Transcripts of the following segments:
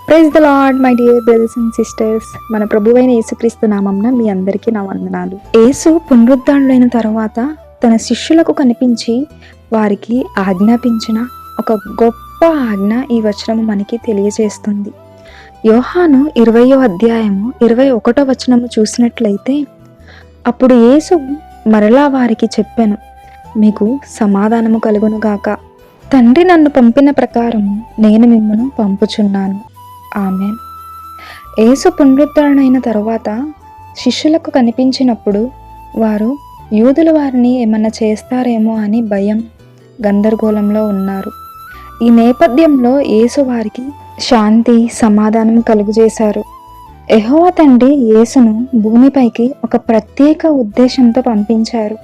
Praise the lord my dear brothers and sisters. మన ప్రభువైన యేసుక్రీస్తు నామంన మీ అందరికీ నా వందనాలు. యేసు పునరుద్ధరణులైన తర్వాత తన శిష్యులకు కనిపించి వారికి ఆజ్ఞాపించిన ఒక గొప్ప ఆజ్ఞ ఈ వచనము మనకి తెలియజేస్తుంది. యోహాను 20వ అధ్యాయము 21వ వచనము చూసినట్లయితే, అప్పుడు యేసు మరలా వారికి చెప్పెను, మీకు సమాధానము కలుగును గాక. తండ్రి నన్ను పంపిన ప్రకారము నేను మిమ్మను పంపుచున్నాను. ఆమేన్. యేసు పునరుద్ధరణైన తరువాత శిష్యులకు కనిపించినప్పుడు వారు యూదులు వారిని ఏమన్నా చేస్తారేమో అని భయం, గందరగోళంలో ఉన్నారు. ఈ నేపథ్యంలో యేసు వారికి శాంతి, సమాధానం కలుగజేశారు. యెహోవా తండ్రి యేసును భూమిపైకి ఒక ప్రత్యేక ఉద్దేశంతో పంపించారు.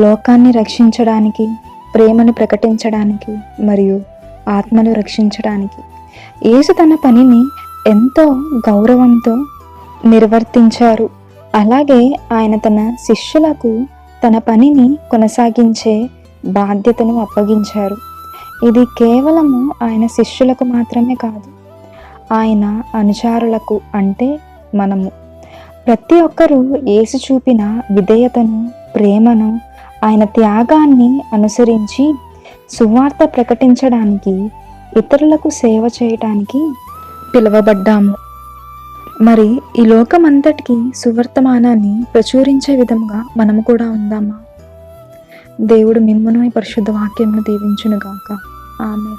లోకాన్ని రక్షించడానికి, ప్రేమను ప్రకటించడానికి మరియు ఆత్మను రక్షించడానికి. యేసు తన పనిని ఎంతో గౌరవంతో నిర్వర్తించారు. అలాగే ఆయన తన శిష్యులకు తన పనిని కొనసాగించే బాధ్యతను అప్పగించారు. ఇది కేవలము ఆయన శిష్యులకు మాత్రమే కాదు, ఆయన అనుచరులకు, అంటే మనము ప్రతి ఒక్కరూ యేసు చూపిన విధేయతను, ప్రేమను, ఆయన త్యాగాన్ని అనుసరించి సువార్త ప్రకటించడానికి, ఇతరులకు సేవ చేయడానికి పిలువబడ్డాము. మరి ఈ లోకమంతటికి సువర్తమానాన్ని ప్రచురించే విధంగా మనము కూడా ఉందామా? దేవుడు మిమ్మును ఈ పరిశుద్ధ వాక్యమును దీవించునుగాక. ఆమేన్.